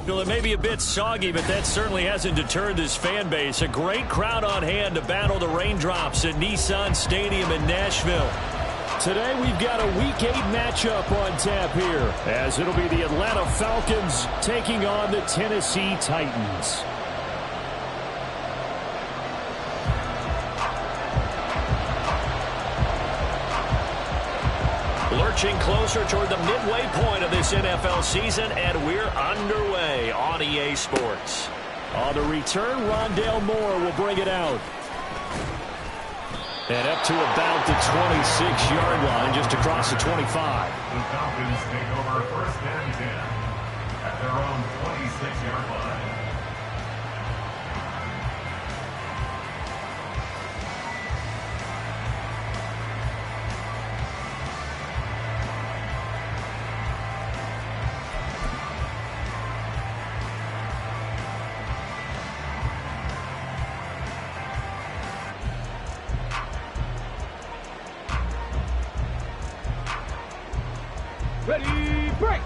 Well, it may be a bit soggy, but that certainly hasn't deterred this fan base. A great crowd on hand to battle the raindrops at Nissan Stadium in Nashville. Today we've got a Week 8 matchup on tap here, as it'll be the Atlanta Falcons taking on the Tennessee Titans. Lurching closer toward the midway point of this NFL season, and we're underway on EA Sports. On the return, Rondale Moore will bring it out. And up to about the 26-yard line, just across the 25. The Falcons take over first and 10 at their own 26-yard line. Ready, break!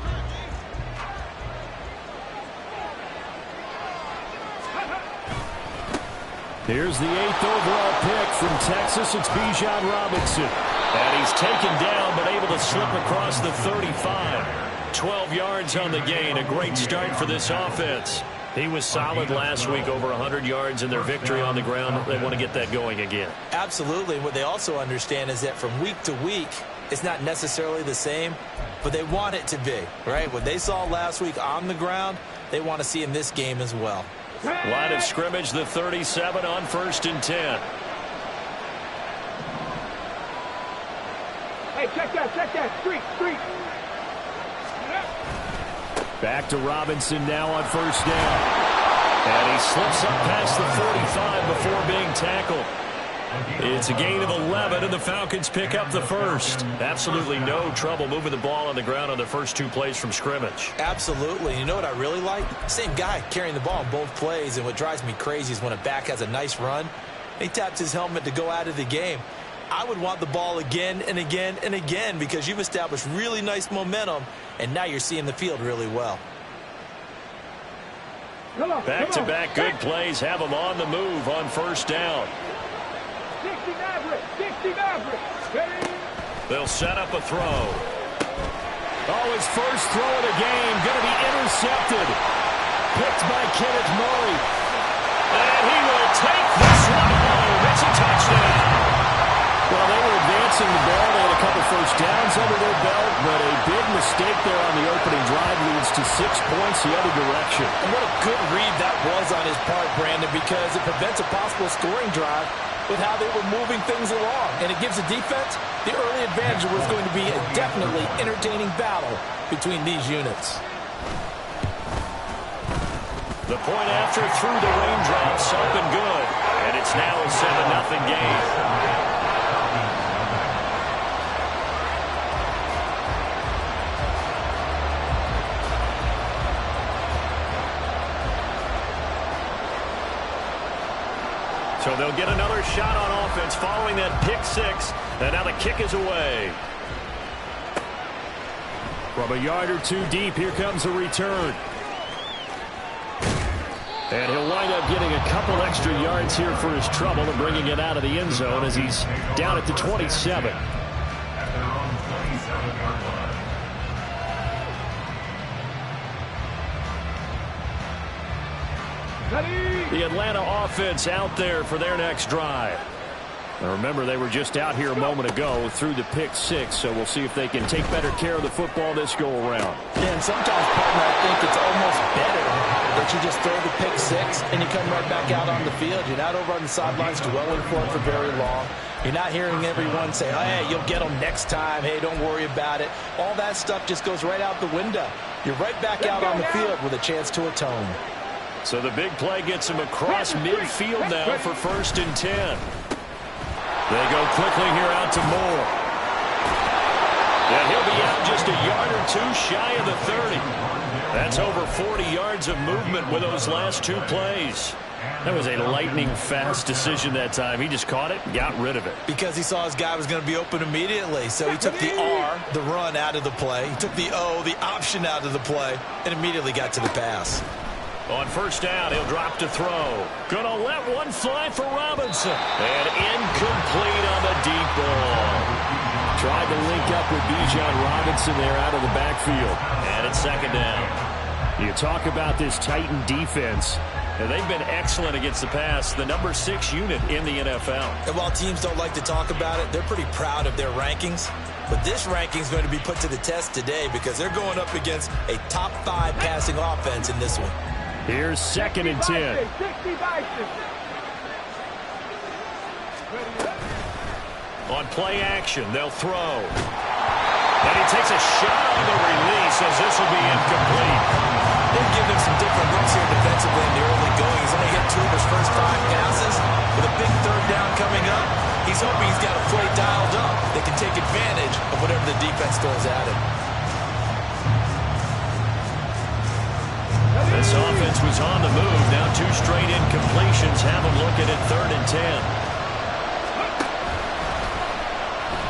Here's the 8th overall pick from Texas. It's Bijan Robinson. And he's taken down, but able to slip across the 35. 12 yards on the gain. A great start for this offense. He was solid last week, over 100 yards in their victory on the ground. They want to get that going again. Absolutely. What they also understand is that from week to week, it's not necessarily the same, but they want it to be, right? What they saw last week on the ground, they want to see in this game as well. Line of scrimmage, the 37 on 1st and 10. Hey, check that, street. Back to Robinson now on 1st down. And he slips up past the 45 before being tackled. It's a gain of 11, and the Falcons pick up the first. Absolutely no trouble moving the ball on the ground on the first 2 plays from scrimmage. Absolutely. You know what I really like? Same guy carrying the ball on both plays, and what drives me crazy is when a back has a nice run, he taps his helmet to go out of the game. I would want the ball again and again and again because you've established really nice momentum, and now you're seeing the field really well. Back-to-back good plays have them on the move on 1st down. 60 Maverick. They'll set up a throw. Oh, his first throw of the game going to be intercepted. Picked by Kenneth Murray. And he will take this one home. It's a touchdown. Well, they were advancing the ball. They had a couple first downs under their belt, but a big mistake there on the opening drive leads to 6 points the other direction. And what a good read that was on his part, Brandon, because it prevents a possible scoring drive with how they were moving things along. And it gives the defense the early advantage. Was going to be a definitely entertaining battle between these units. The point after through the raindrops, up and good. And it's now a 7-0 game. So they'll get another shot on offense following that pick 6. And now the kick is away. From a yard or 2 deep, here comes a return. And he'll wind up getting a couple extra yards here for his trouble and bringing it out of the end zone as he's down at the 27. At their own 27-yard line. The Atlanta offense out there for their next drive. Now remember, they were just out here a moment ago through the pick 6, so we'll see if they can take better care of the football this go-around. Yeah, and sometimes, partner, I think it's almost better that you just throw the pick 6 and you come right back out on the field. You're not over on the sidelines dwelling for it for very long. You're not hearing everyone say, oh, hey, you'll get them next time. Hey, don't worry about it. All that stuff just goes right out the window. You're right back out on the field with a chance to atone. So the big play gets him across midfield now for 1st and 10. They go quickly here out to Moore. And he'll be out just a yard or 2 shy of the 30. That's over 40 yards. yards of movement with those last 2 plays. That was a lightning-fast decision that time. He just caught it and got rid of it. Because he saw his guy was going to be open immediately. So he took the R, the run, out of the play. He took the O, the option, out of the play, and immediately got to the pass. On first down, he'll drop to throw. Gonna let one fly for Robinson. And incomplete on the deep ball. Tried to link up with Bijan Robinson there out of the backfield. And it's second down. You talk about this Titan defense. And they've been excellent against the pass, the number 6 unit in the NFL. And while teams don't like to talk about it, they're pretty proud of their rankings. But this ranking is going to be put to the test today because they're going up against a top 5 passing offense in this one. Here's second and 10. 60 Bison. On play action, they'll throw. And he takes a shot on the release as this will be incomplete. They've given him some different looks here defensively in the early going. He's only hit 2 of his first 5 passes. With a big third down coming up, he's hoping he's got a play dialed up that can take advantage of whatever the defense throws at him. This offense was on the move. Now 2 straight incompletions have them looking at third and 10.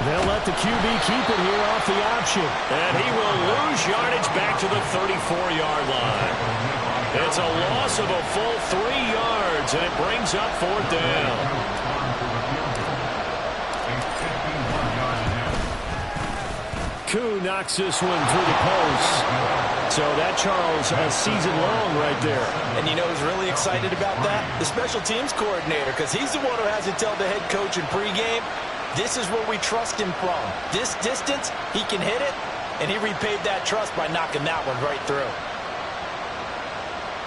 They'll let the QB keep it here off the option. And he will lose yardage back to the 34-yard line. It's a loss of a full 3 yards, and it brings up fourth down. Koo knocks this one through the post. So that, Charles, a season long right there. And you know who's really excited about that? The special teams coordinator, because he's the one who has to tell the head coach in pregame, this is where we trust him from. This distance, he can hit it, and he repaid that trust by knocking that one right through.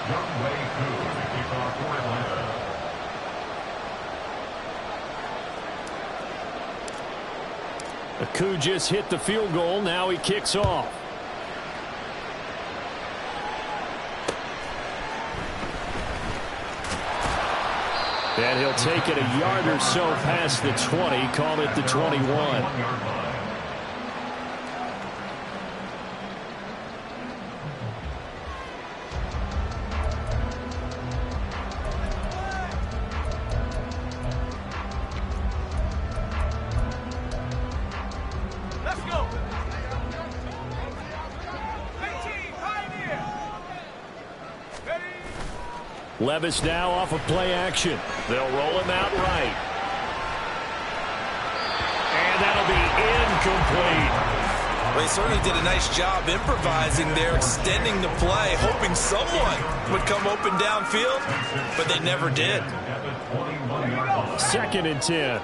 Younghoe Koo, the kickoff for Atlanta. Koo just hit the field goal. Now he kicks off. And he'll take it a yard or so past the 20, call it the 21. Let's go. 18, Pioneer. Ready. Levis now off of play action. They'll roll him out right. And that'll be incomplete. Well, he certainly did a nice job improvising there, extending the play, hoping someone would come open downfield, but they never did. Second and 10.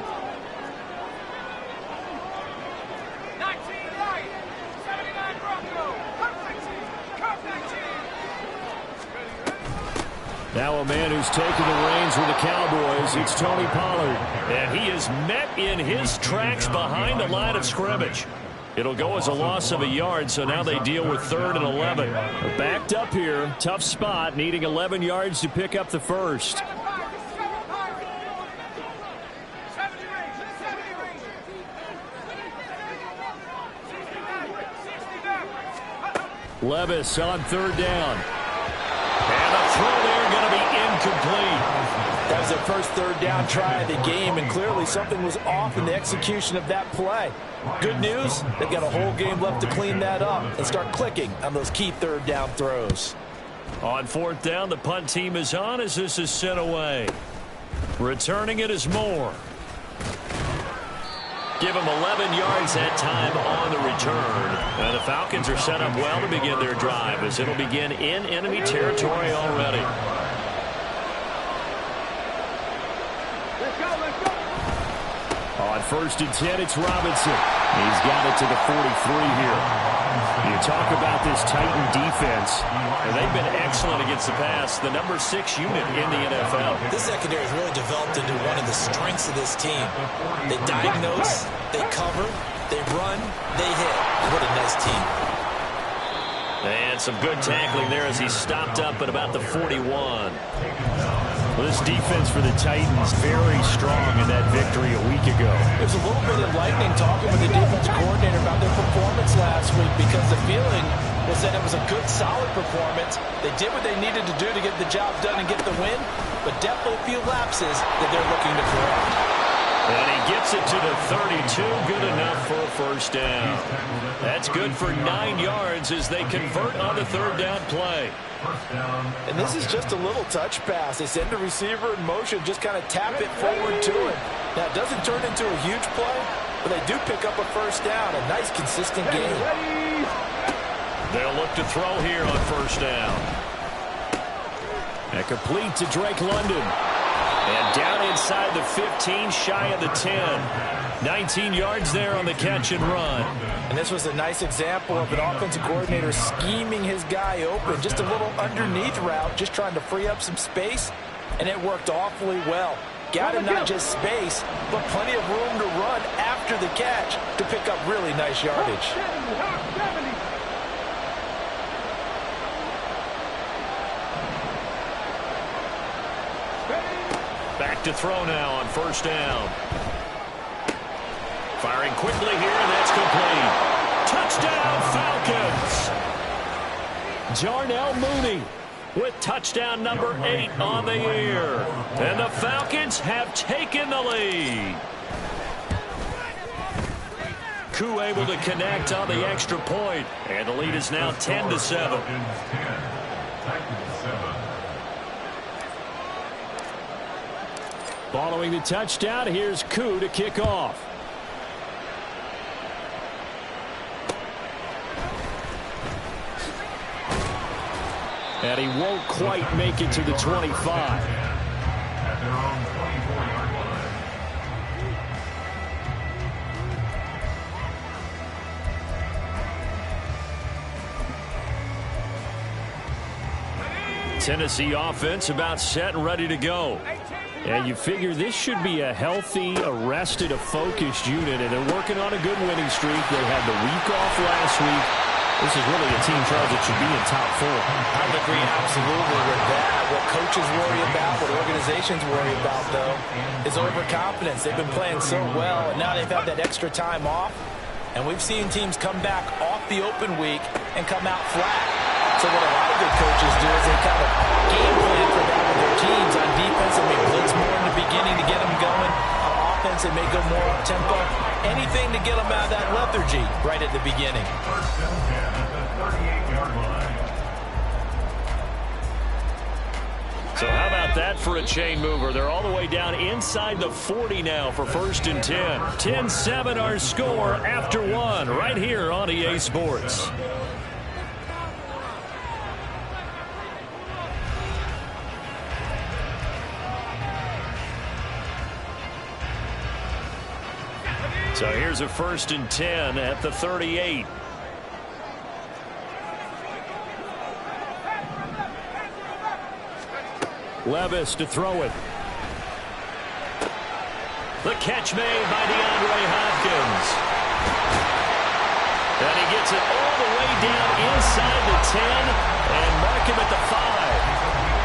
19 right. 79 Bronco. Perfect team. Perfect team. Now a man who's taken the reins with the Cowboys, it's Tony Pollard. And he is met in his tracks behind the line of scrimmage. It'll go as a loss of a yard, so now they deal with third and 11. Backed up here, tough spot, needing 11 yards to pick up the first. 70 range. 70 range. 60 Levis on third down. And the throw there going to be incomplete. That was their first third down try of the game, and clearly something was off in the execution of that play. Good news, they've got a whole game left to clean that up and start clicking on those key third down throws. On fourth down, the punt team is on as this is sent away. Returning it is Moore. Give them 11 yards that time on the return. And the Falcons are set up well to begin their drive as it'll begin in enemy territory already. Let's go, let's go. On first and 10, it's Robinson. He's got it to the 43 here. You talk about this Titan defense, and they've been excellent against the pass, the number 6 unit in the NFL. This secondary has really developed into one of the strengths of this team. They diagnose, they cover, they run, they hit. What a nice team. And some good tackling there as he stopped up at about the 41. Well, this defense for the Titans very strong in that victory a week ago. There's a little bit of lightning talking with the defense coordinator about their performance last week because the feeling Well said, it was a good, solid performance. They did what they needed to do to get the job done and get the win, but definitely a few lapses that they're looking to correct. And he gets it to the 32. Good enough for a first down. That's good for 9 yards as they convert on the third down play. And this is just a little touch pass. They send the receiver in motion, just kind of tap it forward to him. Now, it doesn't turn into a huge play, but they do pick up a first down. A nice, consistent game. They'll look to throw here on first down. And complete to Drake London. And down inside the 15, shy of the 10. 19 yards there on the catch and run. And this was a nice example of an offensive coordinator scheming his guy open. Just a little underneath route, just trying to free up some space. And it worked awfully well. Got him not just space, but plenty of room to run after the catch to pick up really nice yardage. Back to throw now on first down. Firing quickly here, and that's complete. Touchdown, Falcons! Jarnell Mooney with touchdown number 8 on the year. And the Falcons have taken the lead. Koo able to connect on the extra point, and the lead is now 10-7. Following the touchdown, here's Koo to kick off. And he won't quite make it to the 25. At their own 24-yard line. Tennessee offense about set and ready to go. And you figure this should be a healthy, arrested, a focused unit, and they're working on a good winning streak. They had the week off last week. This is really a team, Charles, that should be in top 4. I would agree absolutely with that. What coaches worry about, what organizations worry about, though, is overconfidence. They've been playing so well, and now they've had that extra time off. And we've seen teams come back off the open week and come out flat. So what a lot of good coaches do is they kind of game plan for that with their teams. On defense, they may blitz more in the beginning to get them going. On offense, they may go more up-tempo. Anything to get them out of that lethargy right at the beginning. First and 10 at the 38-yard line. So how about that for a chain mover? They're all the way down inside the 40 now for first and 10. 10-7 our score after 1 right here on EA Sports. So here's a first and 10 at the 38. Levis to throw it. The catch made by DeAndre Hopkins. And he gets it all the way down inside the 10 and mark him at the 5.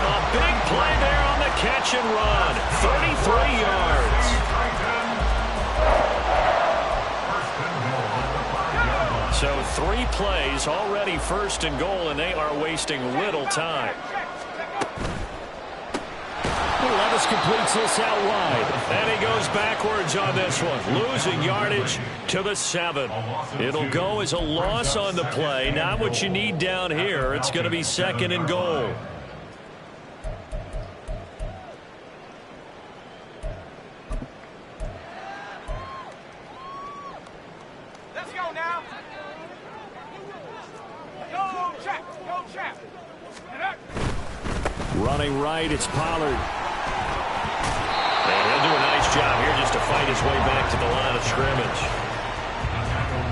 A big play there on the catch and run. 33 yards. So 3 plays already first and goal, and they are wasting little time. Levis completes this out wide. And he goes backwards on this one. Losing yardage to the 7. It'll go as a loss on the play. Not what you need down here. It's going to be second and goal. Let's go now. Go, Jack. Go, Jack. Running right, it's Pollard. And he'll do a nice job here just to fight his way back to the line of scrimmage.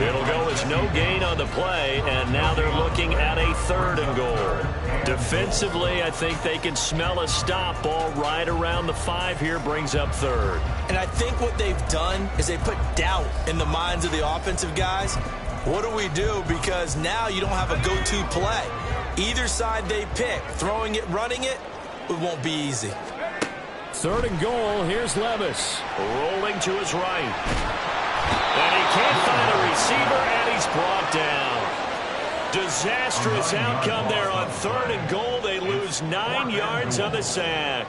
It'll go as no gain on the play, and now they're looking at a third and goal. Defensively, I think they can smell a stop ball right around the 5 here, brings up third. And I think what they've done is they put doubt in the minds of the offensive guys. What do we do? Because now you don't have a go-to play. Either side they pick, throwing it, running it, it won't be easy. Third and goal, here's Levis. Rolling to his right. And he can't find a receiver, and he's brought down. Disastrous outcome there on 3rd and goal. They lose 9 yards on the sack.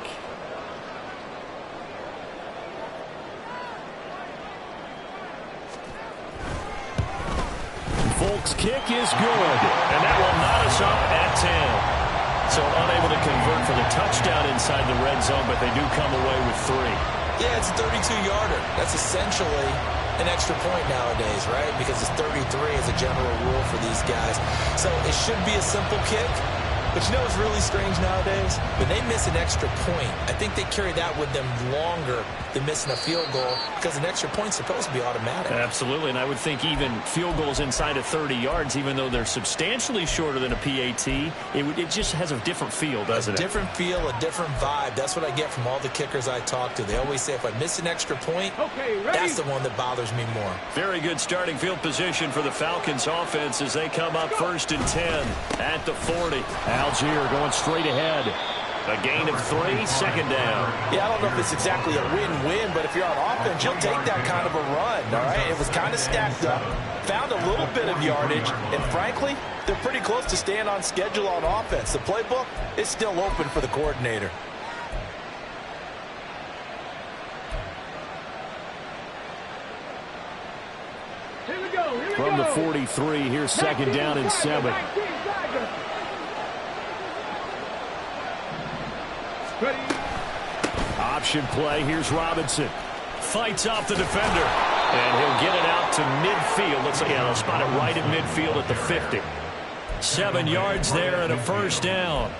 Folk's kick is good, and that will knot us up at 10. So unable to convert for the touchdown inside the red zone, but they do come away with 3. Yeah, it's a 32-yarder. That's essentially an extra point nowadays, right? Because it's 33 as a general rule for these guys. So it should be a simple kick. But you know what's really strange nowadays? When they miss an extra point, I think they carry that with them longer than missing a field goal because an extra point's supposed to be automatic. Absolutely, and I would think even field goals inside of 30 yards, even though they're substantially shorter than a PAT, it just has a different feel, doesn't it? A different feel, a different vibe. That's what I get from all the kickers I talk to. They always say if I miss an extra point, that's the one that bothers me more. Very good starting field position for the Falcons offense as they come up 1st and 10 at the 40. Algier going straight ahead. A gain of 3, 2nd down. Yeah, I don't know if it's exactly a win-win, but if you're on offense, you'll take that kind of a run, all right? It was kind of stacked up, found a little bit of yardage, and frankly, they're pretty close to staying on schedule on offense. The playbook is still open for the coordinator. From the 43, here's 2nd down and 7. Option play. Here's Robinson. Fights off the defender. And he'll get it out to midfield. Looks like they'll spot it right at midfield at the 50. 7 yards there and a 1st down.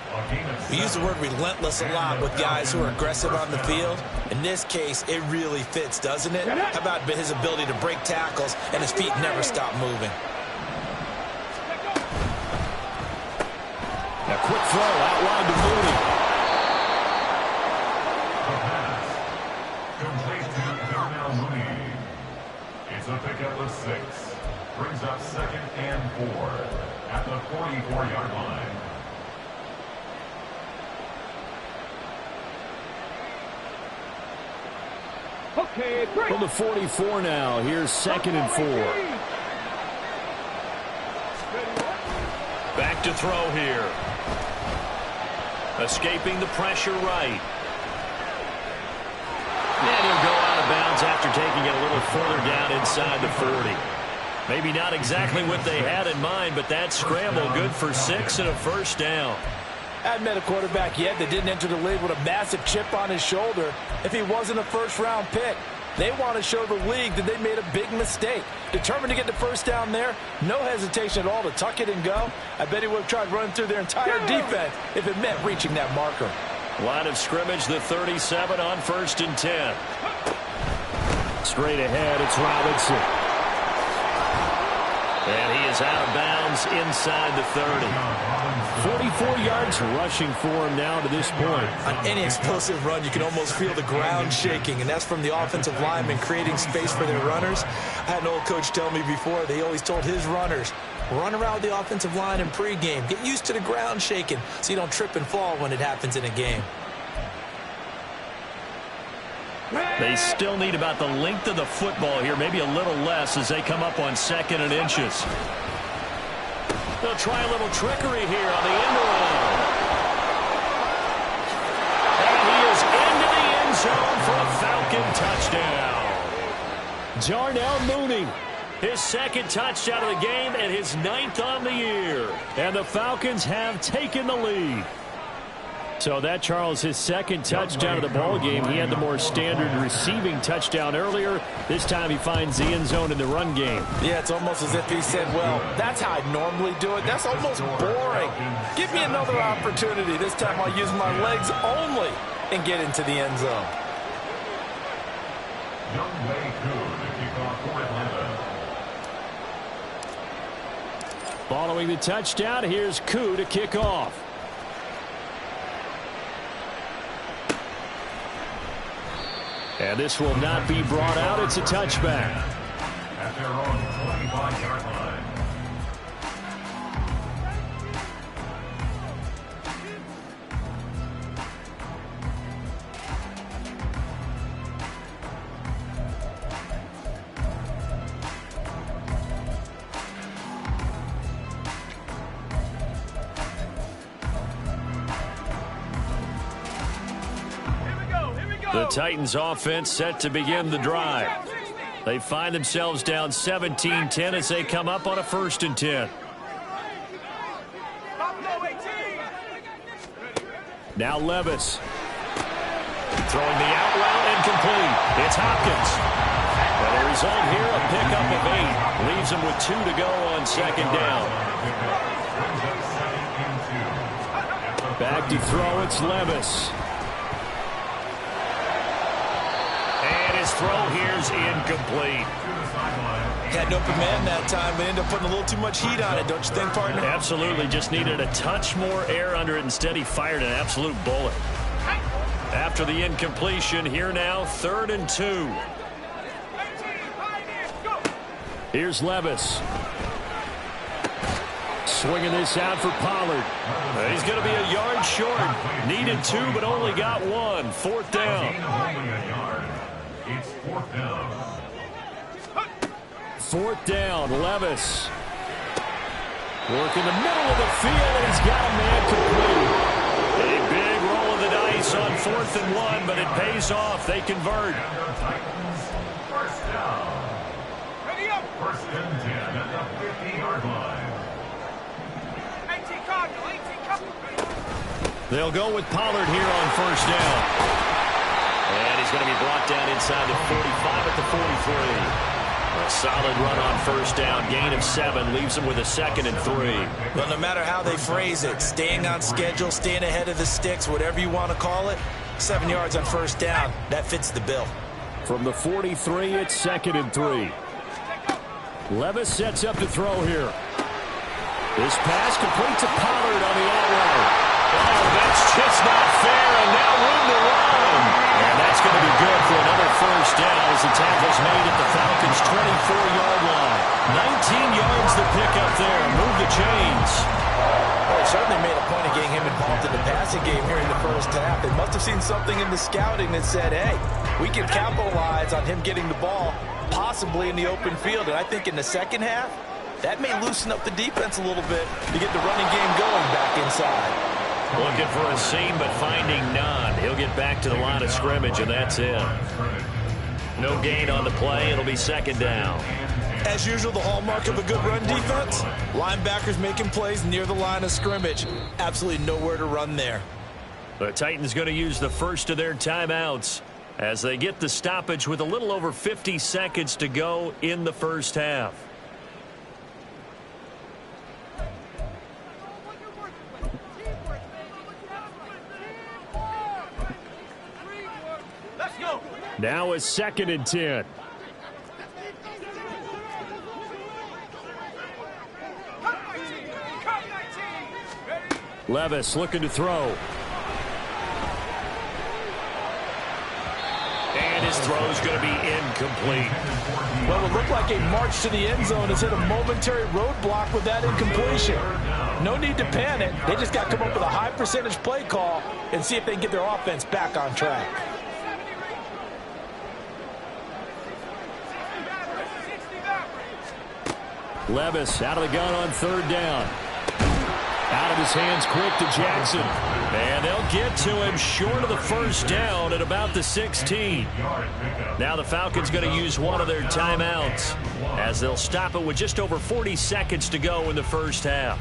We use the word relentless a lot with guys who are aggressive on the field. In this case, it really fits, doesn't it? How about his ability to break tackles and his feet never stop moving? A quick throw outlined to Mooney. A pickup of 6. Brings up 2nd and 4 at the 44-yard line. Okay, great. From the 44 now, here's 2nd and 4. Back to throw here. Escaping the pressure right. And he'll go out of bounds after taking it a little further down inside the 40. Maybe not exactly what they had in mind, but that scramble good for 6 and a 1st down. I hadn't met a quarterback yet that didn't enter the league with a massive chip on his shoulder if he wasn't a first-round pick. They want to show the league that they made a big mistake. Determined to get the 1st down there, no hesitation at all to tuck it and go. I bet he would have tried running through their entire defense if it meant reaching that marker. Line of scrimmage, the 37 on 1st and 10. Straight ahead, it's Robinson. And he is out of bounds inside the 30. 44 yards rushing for him now to this point. On any explosive run, you can almost feel the ground shaking, and that's from the offensive linemen creating space for their runners. I had an old coach tell me before, they always told his runners, run around the offensive line in pregame. Get used to the ground shaking so you don't trip and fall when it happens in a game. They still need about the length of the football here, maybe a little less as they come up on 2nd and inches. They'll try a little trickery here on the end around. And he is into the end zone for a Falcon touchdown. Darnell Mooney, his 2nd touchdown of the game and his 9th on the year. And the Falcons have taken the lead. So that, Charles, his 2nd touchdown of the ball game. He had the more standard receiving touchdown earlier. This time he finds the end zone in the run game. Yeah, it's almost as if he said, well, that's how I normally do it. That's almost boring. Give me another opportunity. This time I'll use my legs only and get into the end zone. Younghoe Koo to kick off for Atlanta. Following the touchdown, here's Koo to kick off. And this will not be brought out. It's a touchback. At their own 25-yard line. The Titans offense set to begin the drive. They find themselves down 17-10 as they come up on a 1st and 10. Now Levis. Throwing the out route incomplete. It's Hopkins. And the result here, a pickup of 8. Leaves him with 2 to go on 2nd down. Back to throw, it's Levis. And his throw here's incomplete. Had an open man that time, but ended up putting a little too much heat on it, don't you think, partner? Absolutely, just needed a touch more air under it. Instead, he fired an absolute bullet. After the incompletion, here now, 3rd and 2. Here's Levis. Swinging this out for Pollard. He's going to be a yard short. Needed 2, but only got 1. 4th down. It's 4th down. 4th down, Levis. Work in the middle of the field, and he's got a man complete. A big roll of the dice on 4th and 1, but it pays off. They convert. First down. Ready up. 1st and 10 at the 50-yard line. 18 Cardinal, 18 Cardinal. They'll go with Pollard here on 1st down. And he's going to be brought down inside the 45 at the 43. A solid run on 1st down, gain of 7, leaves him with a 2nd and 3. Well, no matter how they phrase it, staying on schedule, staying ahead of the sticks, whatever you want to call it, 7 yards on 1st down, that fits the bill. From the 43, it's 2nd and 3. Levis sets up to throw here. This pass complete to Pollard on the out route. Oh, that's just not fair, and now room to run. And that's going to be good for another 1st down as the tackle's made at the Falcons' 24-yard line. 19 yards to pick up there. Move the chains. Well, it certainly made a point of getting him involved in the passing game here in the 1st half. They must have seen something in the scouting that said, hey, we can capitalize on him getting the ball, possibly in the open field. And I think in the 2nd half, that may loosen up the defense a little bit to get the running game going back inside. Looking for a seam, but finding none. He'll get back to the line of scrimmage, and that's it. No gain on the play. It'll be 2nd down. As usual, the hallmark of a good run defense, linebackers making plays near the line of scrimmage. Absolutely nowhere to run there. The Titans going to use the first of their timeouts as they get the stoppage with a little over 50 seconds to go in the 1st half. Now is 2nd and 10. Levis looking to throw. And his throw's going to be incomplete. Well, it looked like a march to the end zone has hit a momentary roadblock with that incompletion. No need to panic. They just got to come up with a high percentage play call and see if they can get their offense back on track. Levis out of the gun on 3rd down. Out of his hands quick to Jackson. And they'll get to him short of the 1st down at about the 16. Now the Falcons going to use one of their timeouts as they'll stop it with just over 40 seconds to go in the 1st half.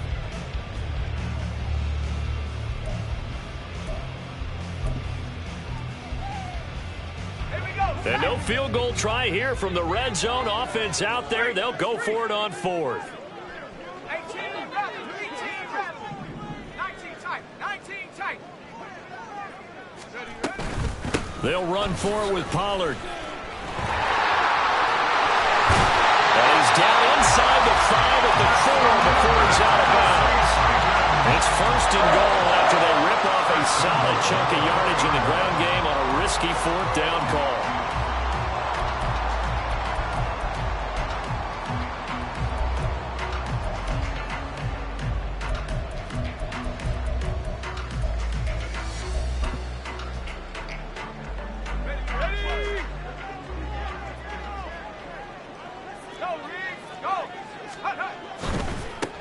And no field goal try here from the red zone. Offense out there. They'll go for it on 4th. 19 tight. They'll run for it with Pollard. And he's down inside the 5 at the 4 before he's out of bounds. It's 1st and goal after they rip off a solid chunk of yardage in the ground game on a risky 4th down call.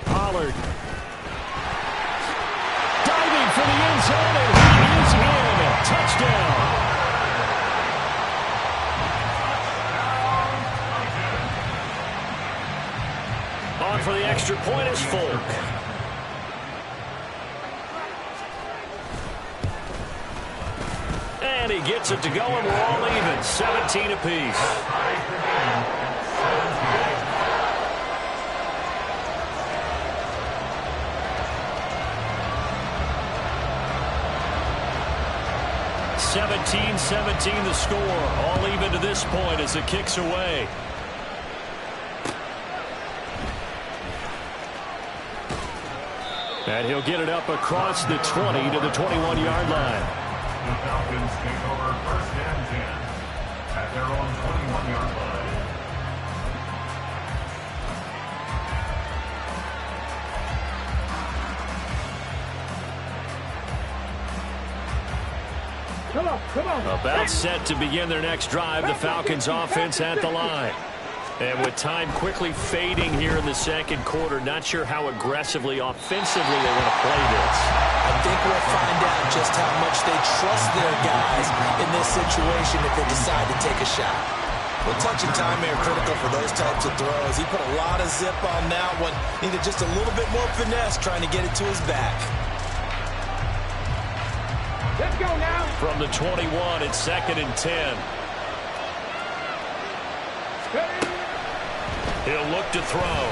Pollard diving for the end zone, and he is in. Touchdown. for the extra point is Folk. And he gets it to go, and we're all even, 17 apiece. (17-17) the score. All even to this point as it kicks away. And he'll get it up across the 20 to the 21-yard line. The Falcons take over 1st and 10 at their own 21-yard line. Come on. About set to begin their next drive. The Falcons offense at the line. And with time quickly fading here in the second quarter, not sure how aggressively, offensively they want to play this. I think we'll find out just how much they trust their guys in this situation if they decide to take a shot. Well, touch and time are critical for those types of throws. He put a lot of zip on that one. Needed just a little bit more finesse trying to get it to his back. Let's go now. From the 21, it's 2nd and 10. He'll look to throw.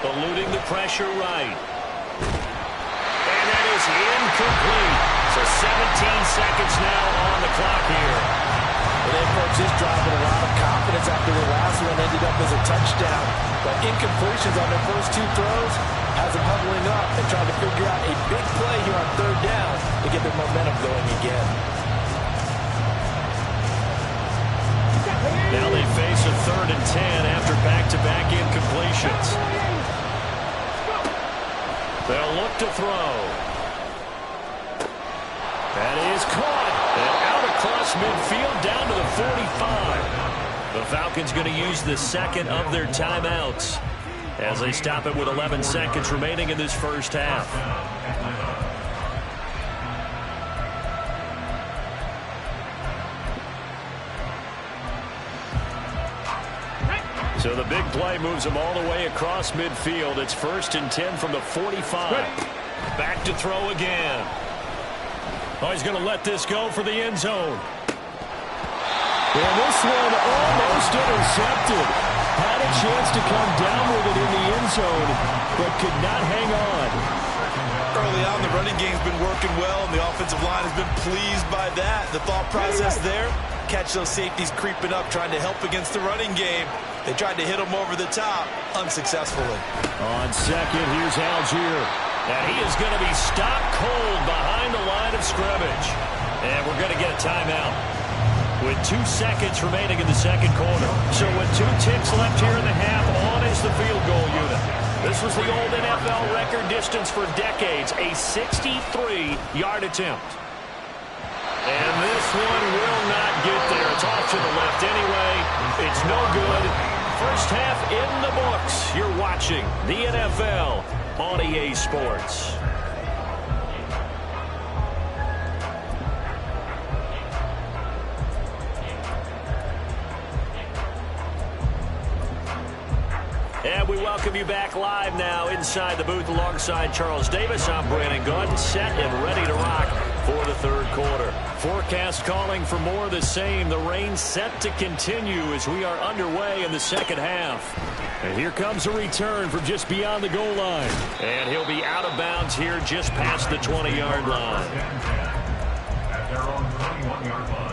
Eluding the pressure right. And that is incomplete. So 17 seconds now on the clock here. Well, they approached this drive with a lot of confidence after the last one ended up as a touchdown. But incompletions on their first two throws has them huddling up and trying to figure out a big play here on 3rd down to get their momentum going again. Now they face a 3rd and 10 after back-to-back incompletions. They'll look to throw. That is caught. And out across midfield down to the 45. The Falcons going to use the second of their timeouts as they stop it with 11 seconds remaining in this first half. So the big play moves them all the way across midfield. It's 1st and 10 from the 45. Back to throw again. Oh, he's going to let this go for the end zone. And this one almost intercepted. Had a chance to come down with it in the end zone, but could not hang on. Early on, the running game's been working well, and the offensive line has been pleased by that. The thought process there, catch those safeties creeping up, trying to help against the running game. They tried to hit him over the top, unsuccessfully. On second, here's Algier. And he is going to be stopped cold behind the line of scrimmage. And we're going to get a timeout with 2 seconds remaining in the second quarter. So with 2 ticks left here in the half, on is the field goal unit. This was the old NFL record distance for decades, a 63-yard attempt. And this one will not get there. It's off to the left anyway. It's no good. First half in the books. You're watching the NFL on EA Sports. And we welcome you back live now inside the booth alongside Charles Davis. I'm Brandon Gunn, set and ready to rock for the third quarter. Forecast calling for more of the same. The rain set to continue as we are underway in the second half. And here comes a return from just beyond the goal line. And he'll be out of bounds here just past the 20-yard line. At their own 21-yard line.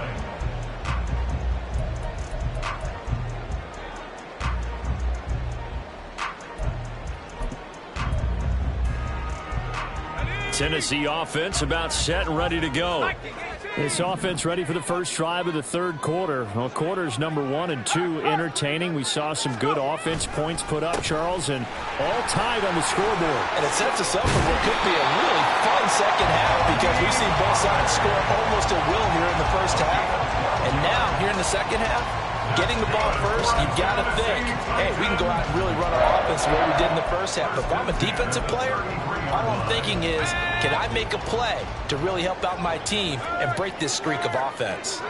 Tennessee offense about set and ready to go. This offense ready for the first drive of the third quarter. Well, quarters number 1 and 2 entertaining. We saw some good offense points put up, Charles, and all tied on the scoreboard. And it sets us up for what could be a really fun second half because we've seen both sides score almost at will here in the first half. And now, here in the second half, getting the ball first, you've got to think, hey, we can go out and really run our offense the way we did in the first half. But if I'm a defensive player, all I'm thinking is, can I make a play to really help out my team and break this streak of offense?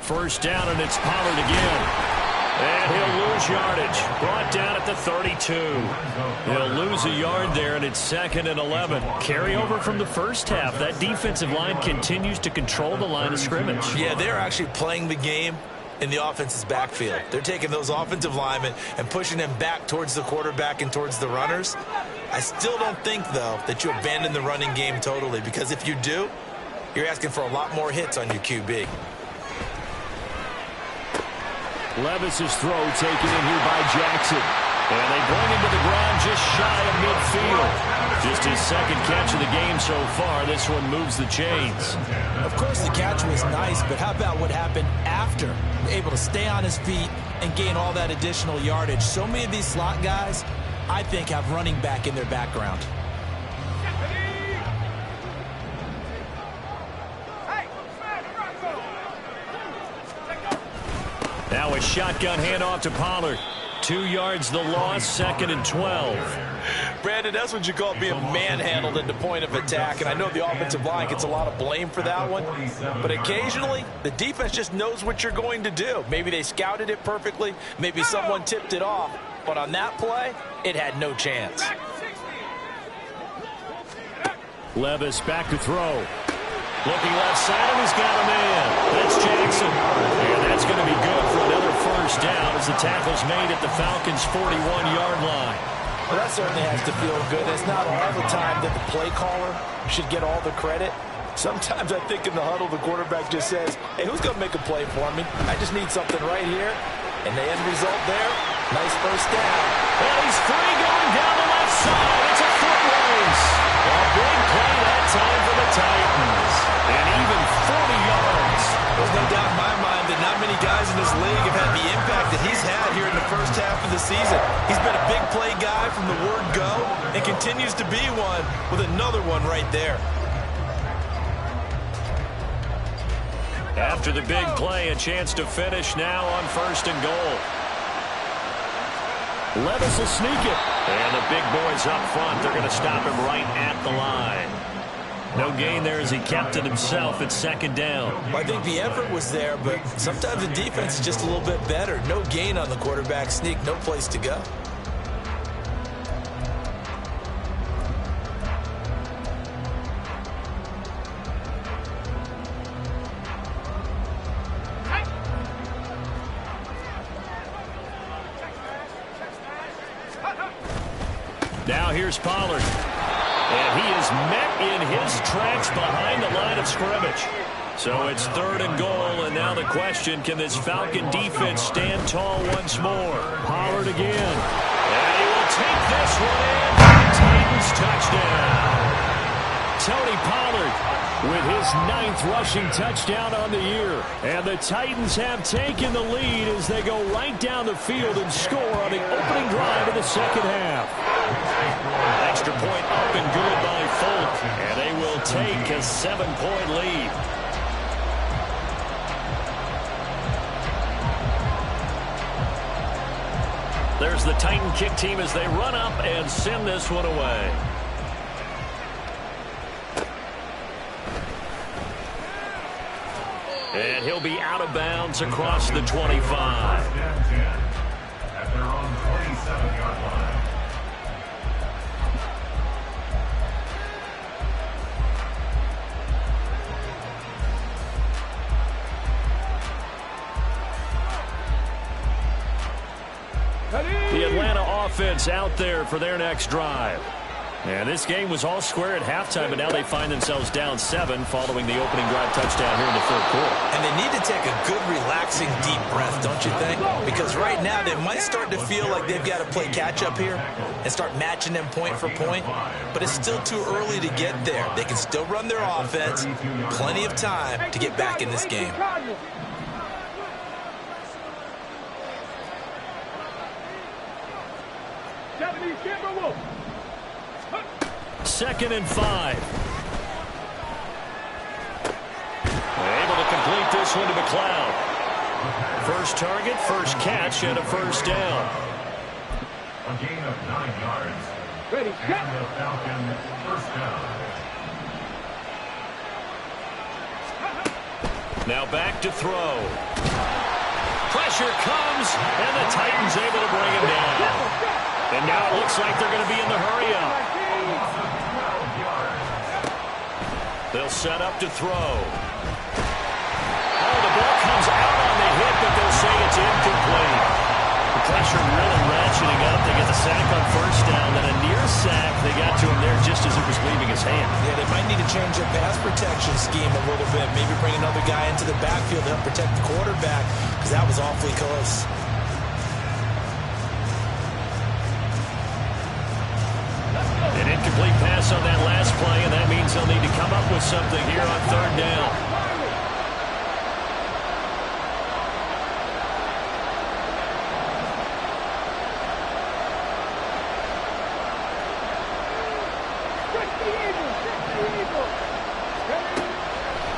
First down, and it's Pollard again. And he'll lose yardage. Brought down at the 32. He'll lose a yard there, and it's 2nd and 11. Carry over from the first half. That defensive line continues to control the line of scrimmage. Yeah, they're actually playing the game in the offense's backfield. They're taking those offensive linemen and pushing them back towards the quarterback and towards the runners. I still don't think, though, that you abandon the running game totally, because if you do, you're asking for a lot more hits on your QB. Levis's throw taken in here by Jackson. And they bring him to the ground just shy of midfield. Just his second catch of the game so far. This one moves the chains. Of course, the catch was nice, but how about what happened after? Able to stay on his feet and gain all that additional yardage. So many of these slot guys, I think, have running back in their background. Now a shotgun handoff to Pollard. 2 yards the loss, 2nd and 12. Brandon, that's what you call being manhandled at the point of attack. And I know the offensive line gets a lot of blame for that one. But occasionally, the defense just knows what you're going to do. Maybe they scouted it perfectly. Maybe someone tipped it off. But on that play, it had no chance. Levis back to throw. Looking left side, and he's got a man. That's Jackson. And that's going to be good for another first down as the tackle's made at the Falcons' 41-yard line. Well, that certainly has to feel good. It's not all the time that the play caller should get all the credit. Sometimes I think in the huddle, the quarterback just says, hey, who's going to make a play for me? I just need something right here. And the end result there, nice first down. And he's free going down the left side. It's a foot race. A big play that time for the Titans. And even 40 yards. There's no doubt in my mind that not many guys in this league have had the impact that he's had here in the first half of the season. He's been a big play guy from the word go and continues to be one with another one right there. After the big play, a chance to finish now on 1st and goal. Levis will sneak it. And the big boys up front, they're going to stop him right at the line. No gain there as he kept it himself at 2nd down. Well, I think the effort was there, but sometimes the defense is just a little bit better. No gain on the quarterback sneak, no place to go. Now here's Pollard. And he is met in his tracks behind the line of scrimmage. So it's 3rd and goal, and now the question, can this Falcon defense stand tall once more? Pollard again. And he will take this one in for the Titans touchdown. Tony Pollard with his 9th rushing touchdown on the year. And the Titans have taken the lead as they go right down the field and score on the opening drive of the second half. Extra point up and good by Folk. And they will take a 7-point lead. There's the Titan kick team as they run up and send this one away. And he'll be out of bounds across the 25. At their own 27-yard line. The Atlanta offense out there for their next drive. And this game was all square at halftime, but now they find themselves down 7 following the opening drive touchdown here in the 3rd quarter. And they need to take a good, relaxing, deep breath, don't you think? Because right now they might start to feel like they've got to play catch-up here and start matching them point for point. But it's still too early to get there. They can still run their offense. Plenty of time to get back in this game. 2nd and 5. Able to complete this one to McLeod. First target, first catch, and a first down. A gain of 9 yards. Ready, And the Falcons first down. Now back to throw. Pressure comes, and the Titans able to bring him down. And now it looks like they're going to be in the hurry-up. They'll set up to throw. Oh, the ball comes out on the hit, but they'll say it's incomplete. The pressure really ratcheting up. They get the sack on first down, then a near sack. They got to him there just as it was leaving his hand. Yeah, they might need to change their pass protection scheme a little bit. Maybe bring another guy into the backfield to help protect the quarterback, because that was awfully close. An incomplete pass on that last play, and that means they'll need to come up with something here on third down.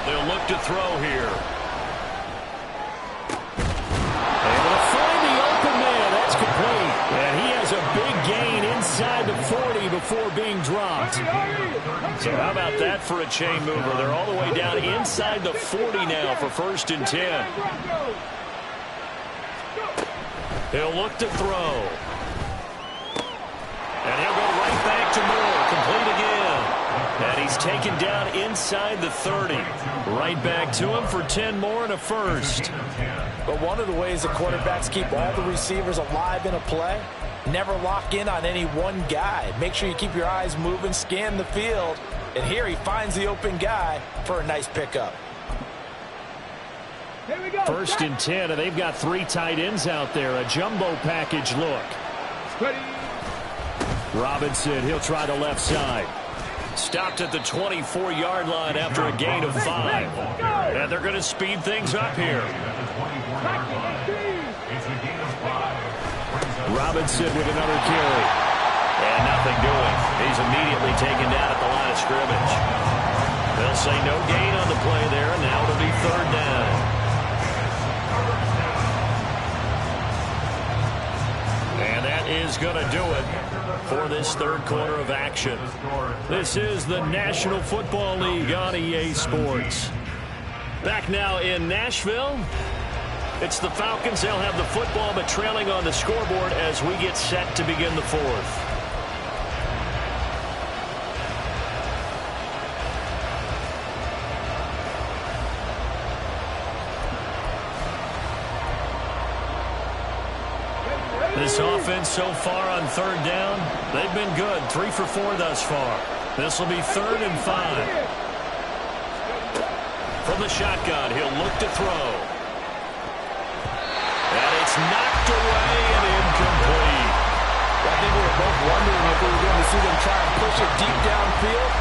They'll look to throw here. Able to find the open man. That's complete. And he has a big gain inside the 40 before being dropped. So how about that for a chain mover? They're all the way down inside the 40 now for 1st and 10. He'll look to throw. And he'll go right back to Moore. Complete again. And he's taken down inside the 30. Right back to him for 10 more and a first. But one of the ways the quarterbacks keep all the receivers alive in a play, never lock in on any one guy. Make sure you keep your eyes moving, scan the field. And here he finds the open guy for a nice pickup. Here we go. 1st and 10, and they've got 3 tight ends out there. A jumbo package look. Ready. Robinson, he'll try the left side. Stopped at the 24-yard line after a gain of 5. And they're going to speed things up here. Robinson with another carry. And nothing doing. He's immediately taken down at the line of scrimmage. They'll say no gain on the play there, and now it'll be third down. And that is going to do it for this third quarter of action. This is the National Football League on EA Sports. Back now in Nashville. It's the Falcons. They'll have the football, but trailing on the scoreboard as we get set to begin the fourth. This offense so far on third down, they've been good. 3 for 4 thus far. This will be 3rd and 5. From the shotgun, he'll look to throw. And it's knocked away and incomplete. I think we were both wondering if we were going to see them try and push it deep downfield,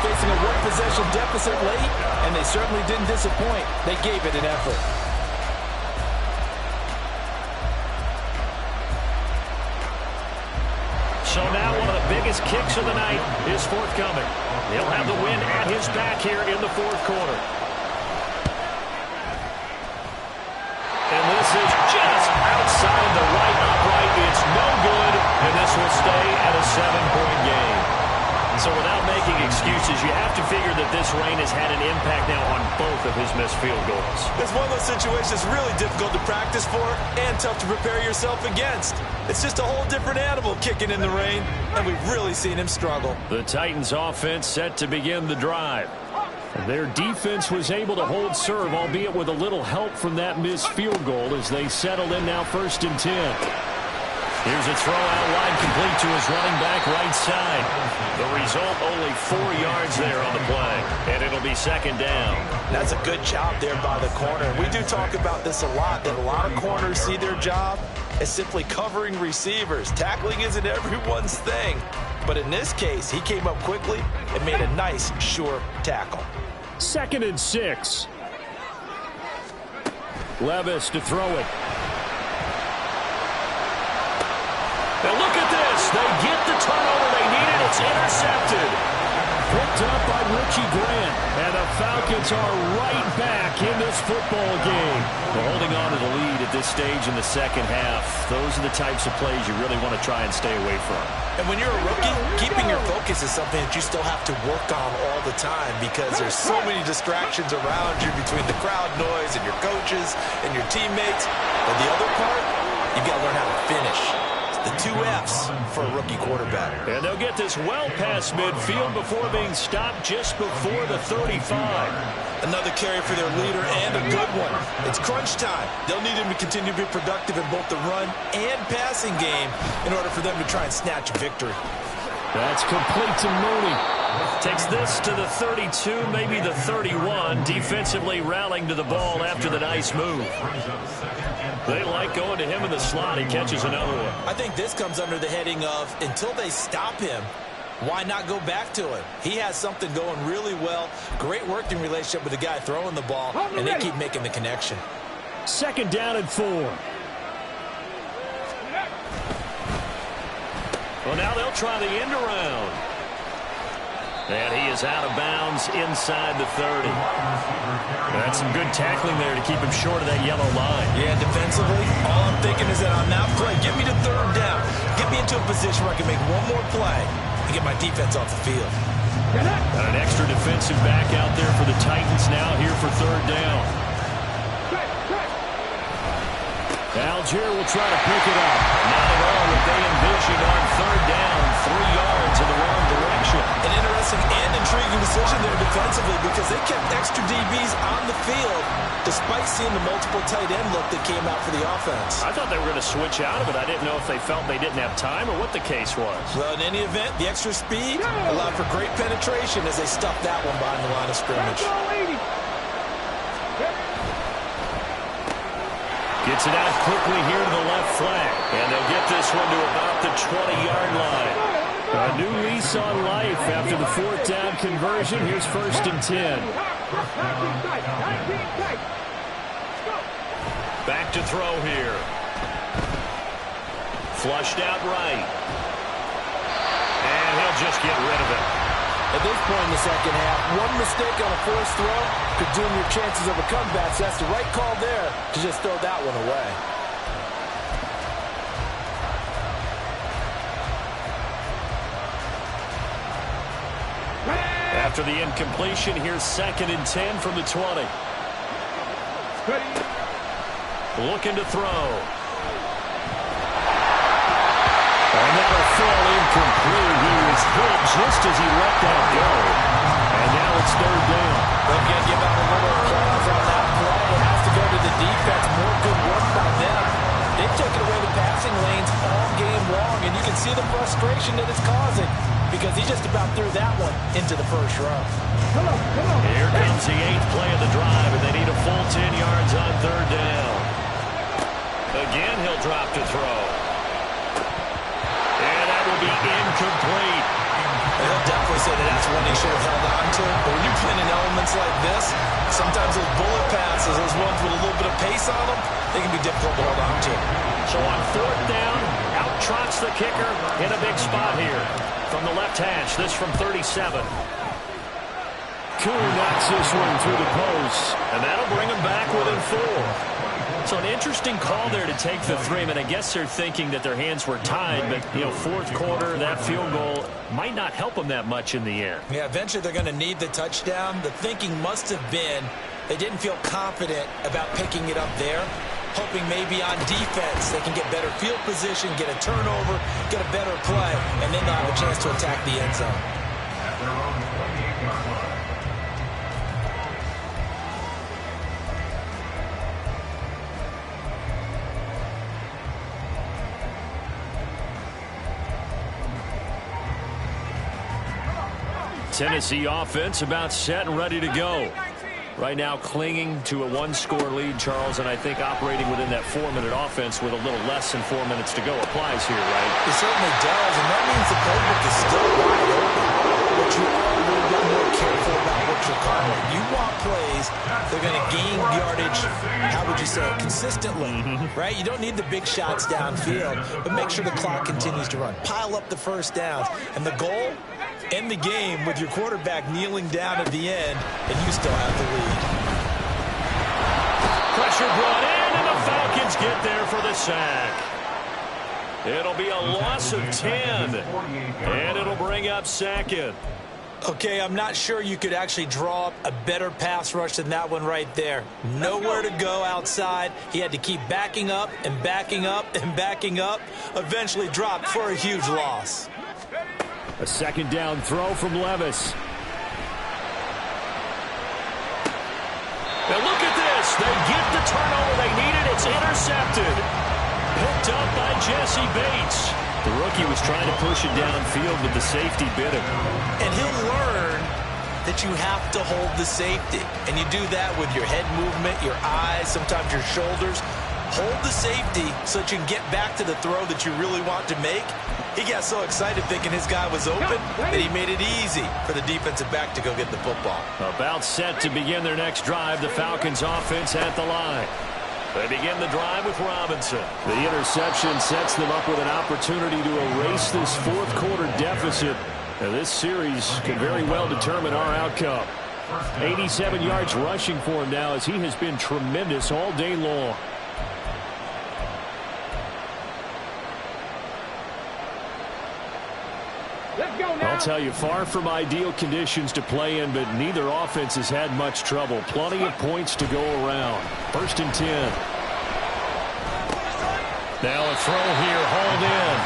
facing a one-possession deficit late, and they certainly didn't disappoint. They gave it an effort. So now one of the biggest kicks of the night is forthcoming. He'll have the win at his back here in the fourth quarter. And this is just outside the right upright. It's no good, and this will stay at a 7-point game. So without making excuses, you have to figure that this rain has had an impact now on both of his missed field goals. It's one of those situations really difficult to practice for and tough to prepare yourself against. It's just a whole different animal kicking in the rain, and we've really seen him struggle. The Titans offense set to begin the drive. Their defense was able to hold serve, albeit with a little help from that missed field goal as they settled in now 1st and 10. Here's a throw out wide, complete to his running back right side. The result, only 4 yards there on the play, and it'll be 2nd down. That's a good job there by the corner. We do talk about this a lot, that a lot of corners see their job as simply covering receivers. Tackling isn't everyone's thing. But in this case, he came up quickly and made a nice, sure tackle. 2nd and 6. Levis to throw it. Now look at this. They get the turnover they needed. It's intercepted. Picked up by Richie Grant. And the Falcons are right back in this football game. We're holding on to the lead at this stage in the second half. Those are the types of plays you really want to try and stay away from. And when you're a rookie, keeping your focus is something that you still have to work on all the time because there's so many distractions around you between the crowd noise and your coaches and your teammates. But the other part, you've got to learn how to finish. The 2 F's for a rookie quarterback. And they'll get this well past midfield before being stopped just before the 35. Another carry for their leader and a good one. It's crunch time. They'll need him to continue to be productive in both the run and passing game in order for them to try and snatch a victory. That's complete to Mooney. Takes this to the 32, maybe the 31. Defensively rallying to the ball after the nice move. They like going to him in the slot. He catches another one. I think this comes under the heading of until they stop him, why not go back to it? He has something going really well. Great working relationship with the guy throwing the ball, and they keep making the connection. 2nd down and 4. Well, now they'll try the end around. And he is out of bounds inside the 30. That's some good tackling there to keep him short of that yellow line. Yeah, defensively, all I'm thinking is that on that play, get me to 3rd down. Get me into a position where I can make one more play and get my defense off the field. Got an extra defensive back out there for the Titans now here for 3rd down. Algier will try to pick it up. Not at all what they envisioned on 3rd down. 3 yards in the wrong direction. An interesting and intriguing decision there defensively because they kept extra DBs on the field despite seeing the multiple tight end look that came out for the offense. I thought they were going to switch out of it. I didn't know if they felt they didn't have time or what the case was. Well, in any event, the extra speed allowed for great penetration as they stuffed that one behind the line of scrimmage. Gets it out quickly here to the left flank. And they'll get this one to about the 20-yard line. A new lease on life after the 4th down conversion. Here's 1st and 10. Back to throw here. Flushed out right. And he'll just get rid of it. At this point in the second half, one mistake on a forced throw could doom your chances of a comeback. So that's the right call there to just throw that one away. After the incompletion, here's 2nd and 10 from the 20. Looking to throw. And that'll fall incomplete. He was hit just as he let that go. And now it's 3rd down. They've got to give out a little applause on that play. It has to go to the defense. More good work by them. They've taken away the passing lanes all game long, and you can see the frustration that it's causing because he just about threw that one into the first row. Here comes the 8th play of the drive, and they need a full 10 yards on 3rd down. Again, he'll drop to throw. And that will be incomplete. He'll definitely say that that's one he should have held on to. But when you're playing in elements like this, sometimes those bullet passes, those ones with a little bit of pace on them, they can be difficult to hold on to. So on 4th down, out trots the kicker in a big spot here. From the left hash, this from 37. Kuhn knocks this one through the post, and that'll bring him back within 4. So an interesting call there to take the 3. I mean, I guess they're thinking that their hands were tied, but, you know, 4th quarter, that field goal might not help them that much in the end. Yeah, eventually they're going to need the touchdown. The thinking must have been they didn't feel confident about picking it up there, hoping maybe on defense they can get better field position, get a turnover, get a better play, and then they'll have a chance to attack the end zone. At their own 28-yard line. Tennessee offense about set and ready to go. Right now clinging to a 1-score lead, Charles, and I think operating within that 4-minute offense with a little less than 4 minutes to go applies here, right? It certainly does, and that means the playbook is still wide open. But you are a little bit more careful about what you're calling. You want plays they're going to gain yardage, how would you say it, consistently, right? You don't need the big shots downfield, but make sure the clock continues to run. Pile up the first downs, and the goal, end the game with your quarterback kneeling down at the end, and you still have the lead. Pressure brought in, and the Falcons get there for the sack. It'll be a loss of 10, and it'll bring up second. Okay, I'm not sure you could actually draw up a better pass rush than that one right there. Nowhere to go outside. He had to keep backing up and backing up and backing up. Eventually dropped for a huge loss. A second down throw from Levis. Now look at this. They get the turnover they needed. It's intercepted. Picked up by Jesse Bates. The rookie was trying to push it downfield, but the safety bit him. And he'll learn that you have to hold the safety. And you do that with your head movement, your eyes, sometimes your shoulders. Hold the safety so that you can get back to the throw that you really want to make. He got so excited thinking his guy was open that he made it easy for the defensive back to go get the football. About set to begin their next drive, the Falcons offense at the line. They begin the drive with Robinson. The interception sets them up with an opportunity to erase this fourth quarter deficit. And this series could very well determine our outcome. 87 yards rushing for him now as he has been tremendous all day long. I'll tell you, far from ideal conditions to play in, but neither offense has had much trouble. Plenty of points to go around. 1st and 10. Now a throw here, hauled in.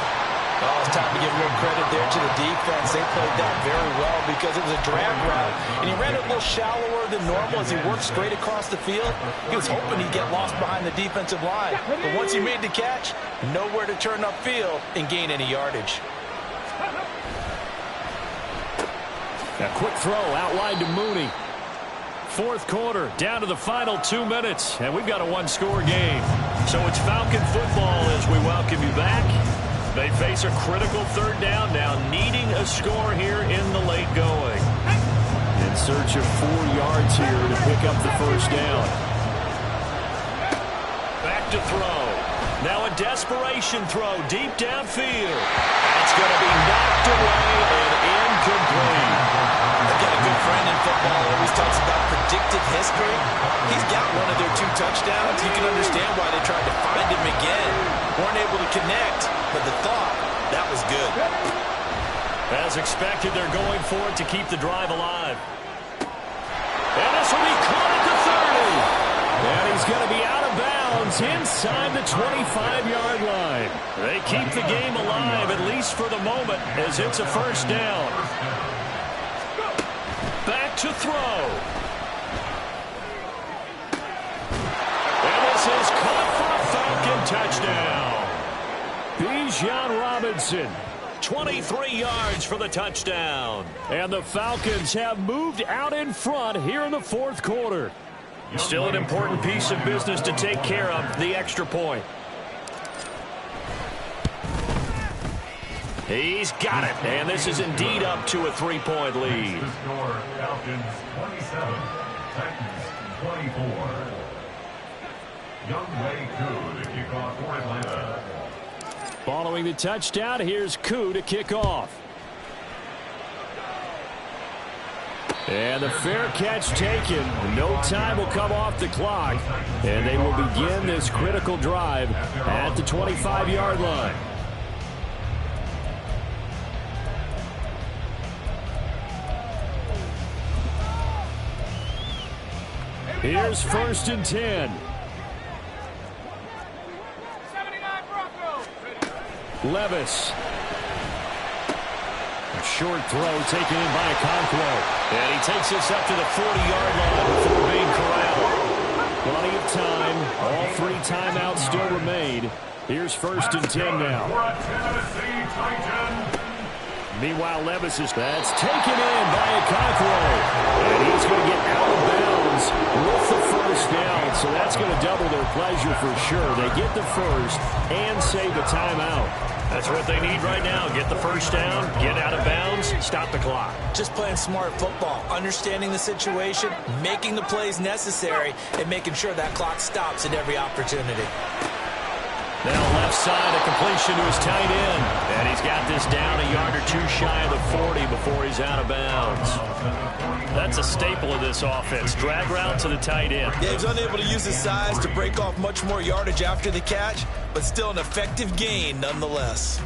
Oh, it's time to give real credit there to the defense. They played that very well because it was a drag route, and he ran it a little shallower than normal as he worked straight across the field. He was hoping he'd get lost behind the defensive line, but once he made the catch, nowhere to turn upfield and gain any yardage. A quick throw outlined to Mooney. Fourth quarter, down to the final 2 minutes, and we've got a one-score game. So it's Falcon football as we welcome you back. They face a critical third down now, needing a score here in the late going. In search of 4 yards here to pick up the first down. Back to throw. Now a desperation throw deep downfield. It's going to be knocked away and incomplete. I've got a good friend in football who always talks about predictive history. He's got one of their 2 touchdowns. You can understand why they tried to find him again. Weren't able to connect, but the thought, that was good. As expected, they're going for it to keep the drive alive. And this will be caught at the 30. And he's going to be out of bounds inside the 25-yard line. They keep the game alive, at least for the moment, as it's a first down. Back to throw. And this is caught for a Falcon touchdown. Bijan Robinson, 23 yards for the touchdown. And the Falcons have moved out in front here in the fourth quarter. Still an important piece of business to take care of, the extra point. He's got it, and this is indeed up to a 3-point lead. The score, Falcons 27, Titans 24. Younghoe Koo to kick off for Atlanta. Following the touchdown, here's Koo to kick off. And the fair catch taken. No time will come off the clock, and they will begin this critical drive at the 25-yard line. Here's 1st and 10. Levis. A short throw taken in by Okonkwo. And he takes us up to the 40-yard line before being corralled. Plenty of time. All 3 timeouts still remain. Here's 1st and 10 now. Meanwhile, Levis is that's taken in by Okonkwo. And he's going to get out of bounds with the first down. So that's going to double their pleasure for sure. They get the first and save a timeout. That's what they need right now. Get the first down, get out of bounds, stop the clock. Just playing smart football, understanding the situation, making the plays necessary, and making sure that clock stops at every opportunity. Now left side, a completion to his tight end. And he's got this down a yard or two shy of the 40 before he's out of bounds. That's a staple of this offense. Drag route to the tight end. Yeah, he's unable to use his size to break off much more yardage after the catch, but still an effective gain nonetheless.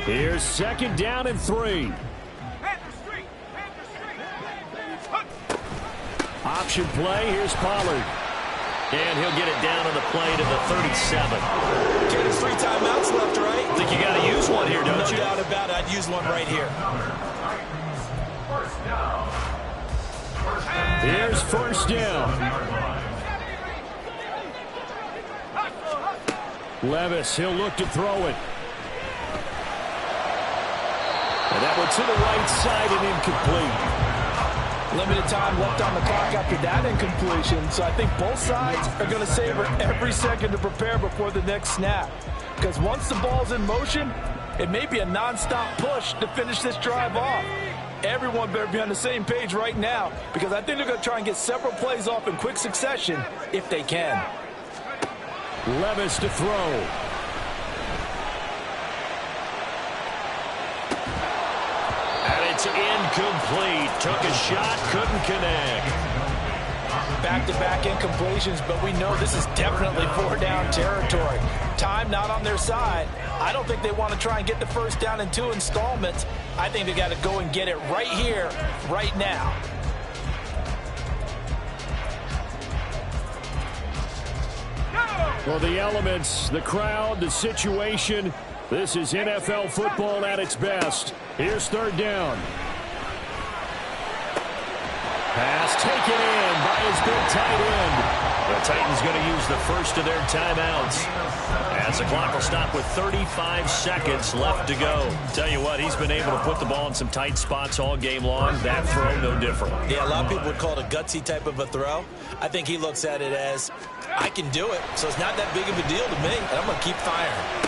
Here's 2nd down and 3. Option play. Here's Pollard. And he'll get it down on the play to the 37. Okay, there's 3 timeouts left, right? I think you got to use one here, don't you? No doubt about it. I'd use one right here. Here's 1st down. Levis, he'll look to throw it. And that one to the right side and incomplete. Limited time left on the clock after that incompletion, so I think both sides are going to savor every second to prepare before the next snap. Because once the ball's in motion, it may be a non-stop push to finish this drive off. Everyone better be on the same page right now, because I think they're going to try and get several plays off in quick succession if they can. Levis to throw. It's incomplete. Took a shot, couldn't connect. Back-to-back incompletions, but we know this is definitely 4-down territory. Time not on their side. I don't think they want to try and get the 1st down in 2 installments. I think they got to go and get it right here, right now. Well, the elements, the crowd, the situation. This is NFL football at its best. Here's 3rd down. Pass taken in by his big tight end. The Titans going to use the first of their timeouts, as the clock will stop with 35 seconds left to go. Tell you what, he's been able to put the ball in some tight spots all game long. That throw, no different. Yeah, a lot of people would call it a gutsy type of a throw. I think he looks at it as, I can do it, so it's not that big of a deal to me, and I'm going to keep firing.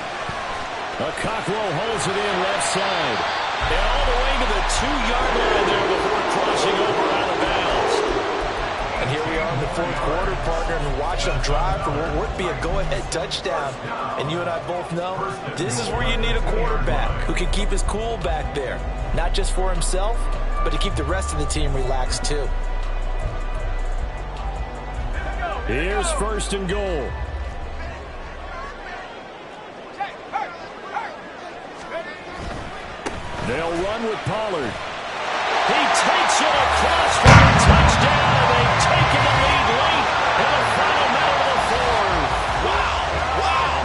Cockrell holds it in left side. And all the way to the 2-yard line there before crossing over out of bounds. And here we are in the 4th quarter, partner, and watch them drive for what would be a go-ahead touchdown. And you and I both know this is where you need a quarterback who can keep his cool back there. Not just for himself, but to keep the rest of the team relaxed too. Here's 1st and goal. They'll run with Pollard. He takes it across for a touchdown, and they've taken the lead late in the final minute of the 4th. Wow.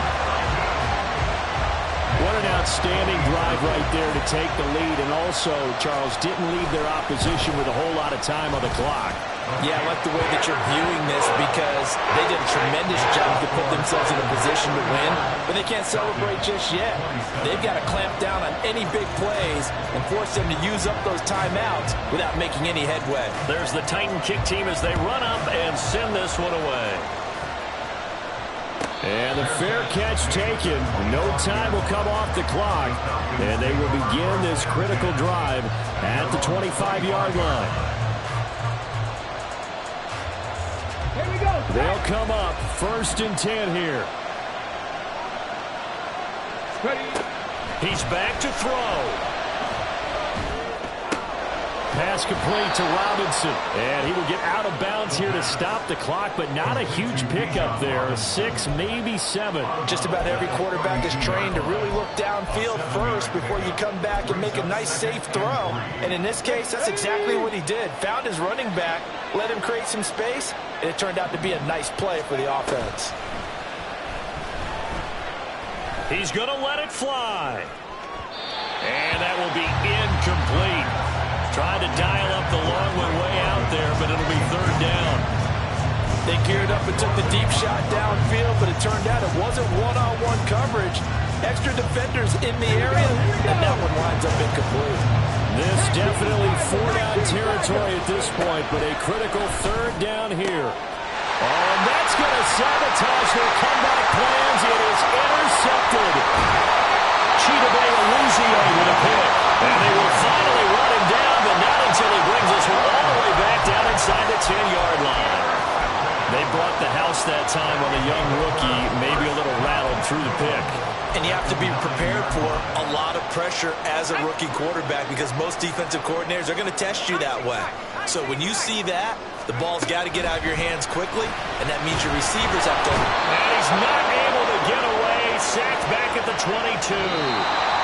What an outstanding drive right there to take the lead, and also, Charles, didn't leave their opposition with a whole lot of time on the clock. Yeah, I like the way that you're viewing this, because they did a tremendous job to put themselves in a position to win, but they can't celebrate just yet. They've got to clamp down on any big plays and force them to use up those timeouts without making any headway. There's the Titan kick team as they run up and send this one away. And the fair catch taken. No time will come off the clock, and they will begin this critical drive at the 25-yard line. They'll come up 1st and 10 here. He's back to throw. Pass complete to Robinson. And he will get out of bounds here to stop the clock, but not a huge pickup there. 6, maybe 7. Just about every quarterback is trained to really look downfield first before you come back and make a nice, safe throw. And in this case, that's exactly what he did. Found his running back, let him create some space, and it turned out to be a nice play for the offense. He's going to let it fly. And that will be incomplete. Tried to dial up the long one way out there, but it'll be 3rd down. They geared up and took the deep shot downfield, but it turned out it wasn't one-on-one coverage. Extra defenders in the area, and that one winds up incomplete. This definitely 4-down territory at this point, but a critical 3rd down here. Oh, and that's going to sabotage their comeback plans. It is intercepted. Chidobe Awuzie with a pick. And they will finally run him down, but not until he brings us all the way back down inside the 10-yard line. They brought the house that time on the young rookie, maybe a little rattled threw the pick. And you have to be prepared for a lot of pressure as a rookie quarterback because most defensive coordinators are going to test you that way. So when you see that, the ball's got to get out of your hands quickly, and that means your receivers have to. And he's not able to get away. Sacked back at the 22.